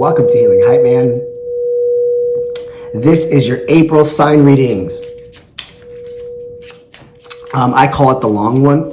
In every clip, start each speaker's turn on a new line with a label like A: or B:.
A: Welcome to Healing Hype Man. This is your April sign readings. I call it the long one,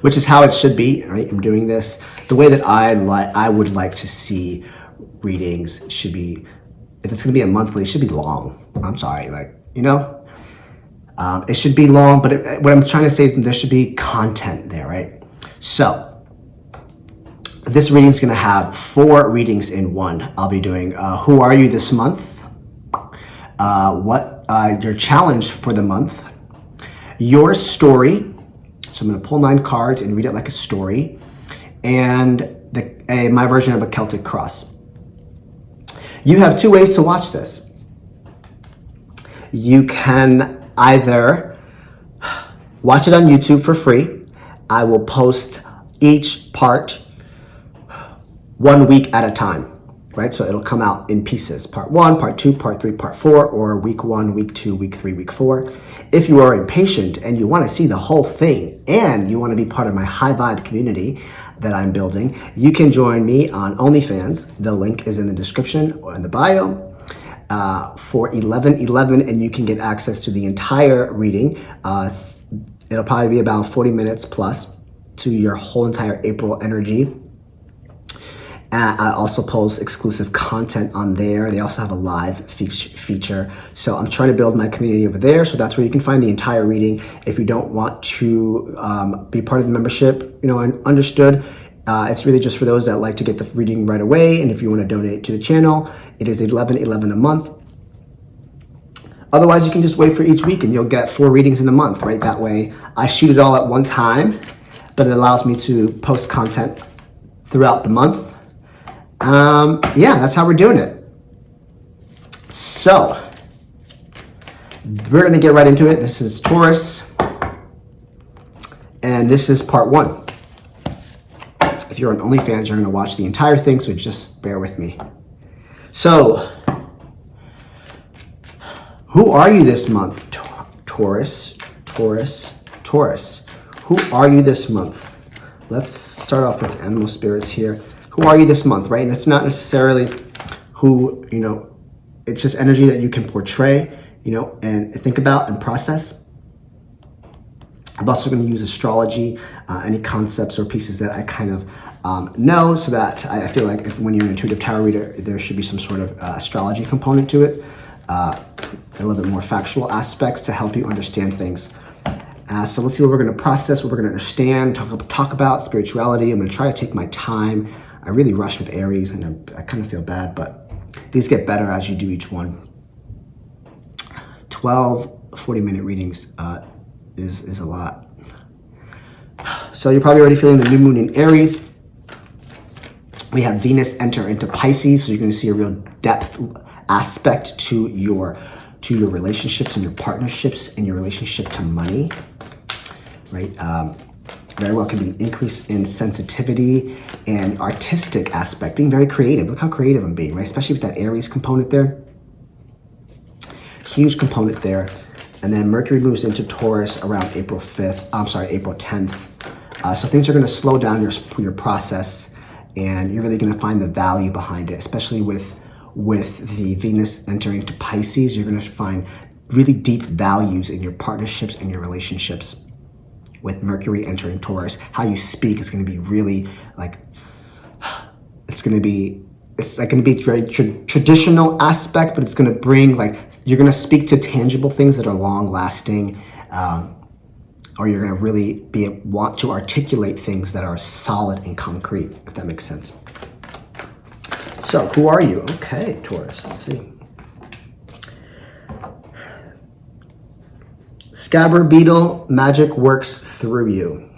A: which is how it should be. Right? I'm doing this the way that I would like to see readings. Should be, if it's going to be a monthly, it should be long. I'm sorry, it should be long, but what I'm trying to say is there should be content there, right? So this reading is going to have 4 readings in one. I'll be doing who are you this month, what your challenge for the month, your story. So I'm going to pull 9 cards and read it like a story, and my version of a Celtic cross. You have 2 ways to watch this. You can either watch it on YouTube for free. I will post each part 1 week at a time, right? So it'll come out in pieces. Part 1, part 2, part 3, part 4, or week 1, week 2, week 3, week 4. If you are impatient and you want to see the whole thing and you want to be part of my high vibe community that I'm building, you can join me on OnlyFans. The link is in the description or in the bio. For $11.11, and you can get access to the entire reading. It'll probably be about 40 minutes plus to your whole entire April energy. I also post exclusive content on there. They also have a live feature. So I'm trying to build my community over there. So that's where you can find the entire reading. If you don't want to be part of the membership, understood. It's really just for those that like to get the reading right away. And if you want to donate to the channel, it is $11.11 a month. Otherwise, you can just wait for each week and you'll get 4 readings in a month, right? That way I shoot it all at one time, but it allows me to post content throughout the month. That's how we're doing it. So we're going to get right into it. This is Taurus, and this is part 1. If you're on OnlyFans, you're going to watch the entire thing, so just bear with me. So, who are you this month? Taurus. Who are you this month? Let's start off with animal spirits here. Who are you this month, right? And it's not necessarily who, it's just energy that you can portray, and think about and process. I'm also going to use astrology, any concepts or pieces that I kind of know, so that I feel like when you're an intuitive tarot reader, there should be some sort of astrology component to it, a little bit more factual aspects to help you understand things. So let's see what we're going to process, what we're going to understand, talk about spirituality. I'm going to try to take my time. I really rush with Aries, and I kind of feel bad, but these get better as you do each one. 12 40-minute readings is a lot. So you're probably already feeling the new moon in Aries. We have Venus enter into Pisces, so you're going to see a real depth aspect to your relationships and your partnerships and your relationship to money, right? Very well can be an increase in sensitivity and artistic aspect, being very creative. Look how creative I'm being, right? Especially with that Aries component there. Huge component there. And then Mercury moves into Taurus around April 10th. So things are going to slow down your process, and you're really going to find the value behind it, especially with the Venus entering to Pisces. You're going to find really deep values in your partnerships and your relationships. With Mercury entering Taurus, how you speak is going to be really it's going to be very traditional aspect, but it's going to bring you're going to speak to tangible things that are long lasting, or you're going to really want to articulate things that are solid and concrete, if that makes sense. So who are you? Okay, Taurus, let's see. Scabbard Beetle, magic works through you.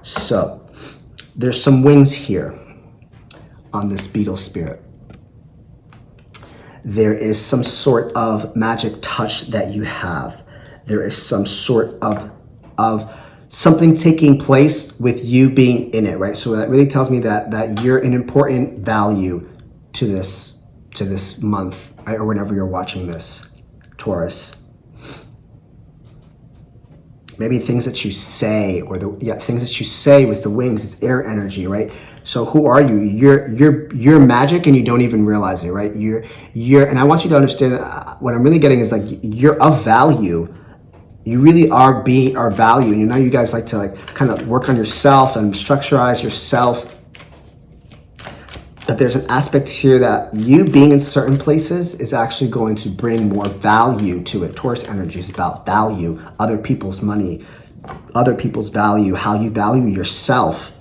A: So there's some wings here on this Beetle Spirit. There is some sort of magic touch that you have. There is some sort of something taking place with you being in it, right? So that really tells me that you're an important value to this month, or whenever you're watching this, Taurus. maybe things that you say, or things that you say with the wings. It's air energy, right? So who are you? You're magic, and you don't even realize it, right? You're, and I want you to understand that what I'm really getting is like you're of value. You really are value. You know, you guys like to like kind of work on yourself and structurize yourself. But there's an aspect here that you being in certain places is actually going to bring more value to it. Taurus energy is about value, other people's money, other people's value, how you value yourself.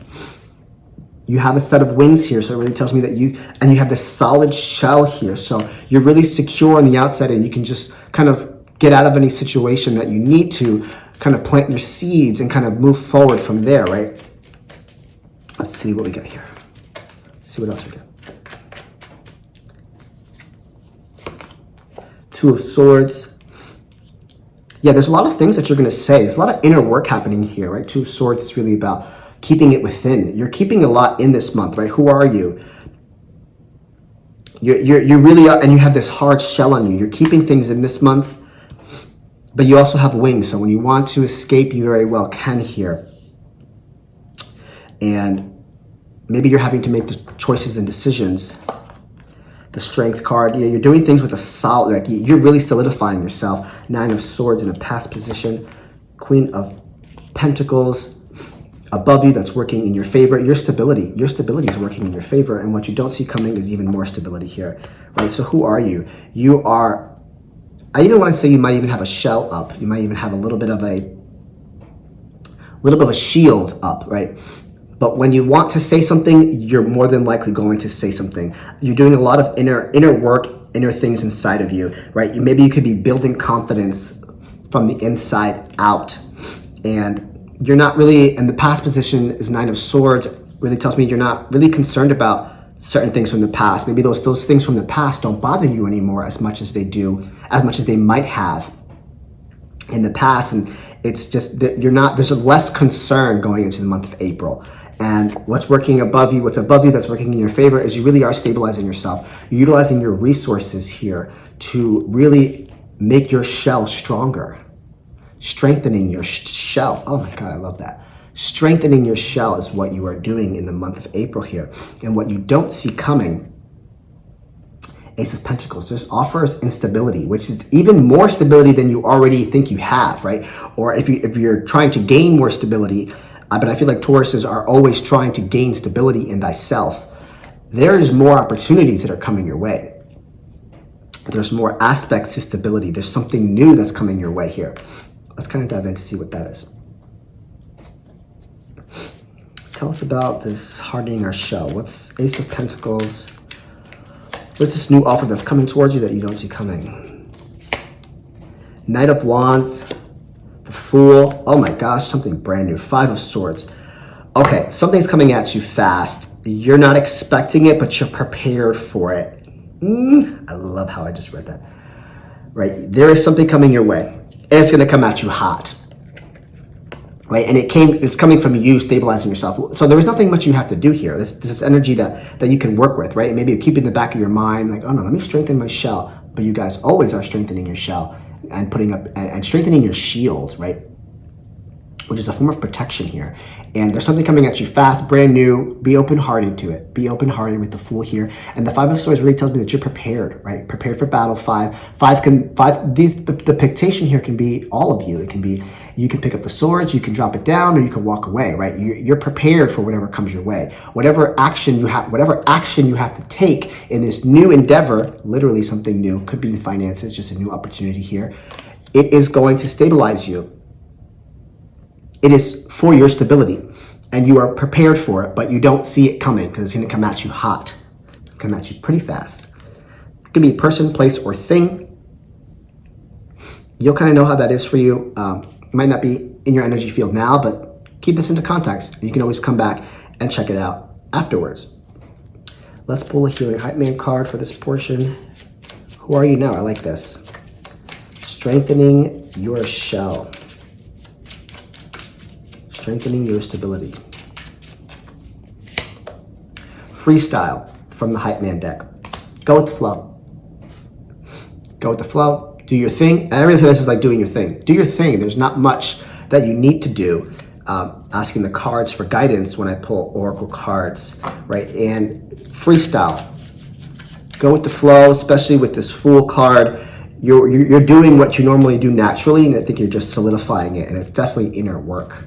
A: You have a set of wings here, so it really tells me that you have this solid shell here. So you're really secure on the outside, and you can just kind of get out of any situation that you need to, kind of plant your seeds and kind of move forward from there, right? Let's see what we got here. See what else we got. Two of Swords. Yeah, there's a lot of things that you're going to say. There's a lot of inner work happening here, right? Two of Swords is really about keeping it within. You're keeping a lot in this month, right? Who are you? You really are, and you have this hard shell on you. You're keeping things in this month, but you also have wings. So when you want to escape, you very well can here. And maybe you're having to make the choices and decisions. The Strength card, you're doing things with a solid, like you're really solidifying yourself. Nine of Swords in a past position. Queen of Pentacles above you, that's working in your favor. Your stability is working in your favor, and what you don't see coming is even more stability here, right? So who are you? You are, I even want to say you might even have a shell up. You might even have a little bit of a shield up, right? But when you want to say something, you're more than likely going to say something. You're doing a lot of inner work, inner things inside of you, right? Maybe you could be building confidence from the inside out. And you're not really, and the past position is Nine of Swords, really tells me you're not really concerned about certain things from the past. Maybe those things from the past don't bother you anymore as much as they do, as much as they might have in the past. And it's just that there's a less concern going into the month of April. And what's working above you, what's above you that's working in your favor is you really are stabilizing yourself. You're utilizing your resources here to really make your shell stronger. Strengthening your shell. Oh my God, I love that. Strengthening your shell is what you are doing in the month of April here. And what you don't see coming, Ace of Pentacles, this offers instability, which is even more stability than you already think you have, right? Or if you're trying to gain more stability, but I feel like Tauruses are always trying to gain stability in thyself. There is more opportunities that are coming your way. There's more aspects to stability. There's something new that's coming your way here. Let's kind of dive in to see what that is. Tell us about this hardening our shell. What's Ace of Pentacles? What's this new offer that's coming towards you that you don't see coming? Knight of Wands. The Fool. Oh my gosh, something brand new. Five of Swords. Okay, something's coming at you fast. You're not expecting it, but you're prepared for it. I love how I just read that. Right, there is something coming your way, and it's going to come at you hot. Right, and it's coming from you stabilizing yourself. So there is nothing much you have to do here. This is energy that you can work with, right? Maybe you keep it in the back of your mind, like, oh no, let me strengthen my shell. But you guys always are strengthening your shell and putting up and strengthening your shield, right? Which is a form of protection here. And there's something coming at you fast, brand new. Be open-hearted to it. Be open-hearted with the Fool here. And the Five of Swords really tells me that you're prepared, right? Prepared for battle. The dictation here can be all of you. It can be, you can pick up the swords, you can drop it down, or you can walk away, right? You're prepared for whatever comes your way. Whatever action you have to take in this new endeavor, literally something new, could be in finances, just a new opportunity here. It is going to stabilize you. It is for your stability, and you are prepared for it, but you don't see it coming because it's going to come at you hot. It'll come at you pretty fast. It could be a person, place, or thing. You'll kind of know how that is for you. It might not be in your energy field now, but keep this into context. You can always come back and check it out afterwards. Let's pull a Healing Hype Man card for this portion. Who are you now? I like this. Strengthening your shell. Strengthening your stability. Freestyle from the Hype Man deck. Go with the flow. Go with the flow. Do your thing. And I really feel this is like doing your thing. Do your thing. There's not much that you need to do. Asking the cards for guidance when I pull oracle cards, right? And freestyle. Go with the flow, especially with this Fool card. You're doing what you normally do naturally, and I think you're just solidifying it, and it's definitely inner work.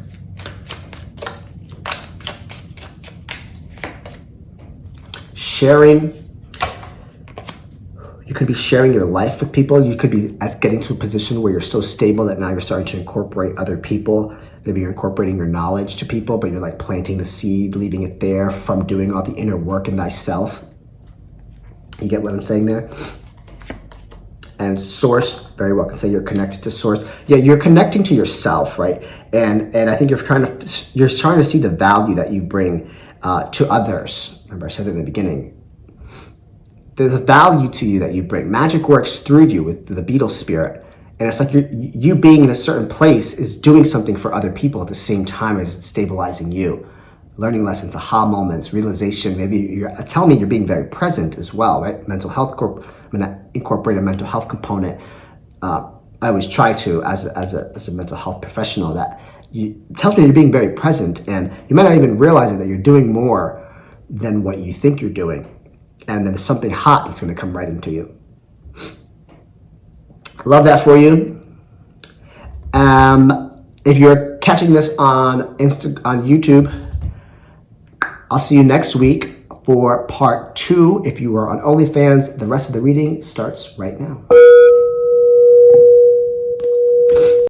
A: Sharing. You could be sharing your life with people. You could be getting to a position where you're so stable that now you're starting to incorporate other people. Maybe you're incorporating your knowledge to people, but you're like planting the seed, leaving it there from doing all the inner work in thyself. You get what I'm saying there? And source, very well can say you're connected to source. Yeah, you're connecting to yourself, right? And I think you're trying to see the value that you bring to others. Remember I said it in the beginning. There's a value to you that you bring. Magic works through you with the Beetle Spirit. And it's like you being in a certain place is doing something for other people at the same time as it's stabilizing you. Learning lessons, aha moments, realization. Maybe tell me you're being very present as well, right? Mental health, I'm gonna incorporate a mental health component. I always try to, as a mental health professional, that it tells me you're being very present, and you might not even realize it, that you're doing more than what you think you're doing. And then there's something hot that's gonna come right into you. Love that for you. If you're catching this on YouTube, I'll see you next week for part 2. If you are on OnlyFans, the rest of the reading starts right now.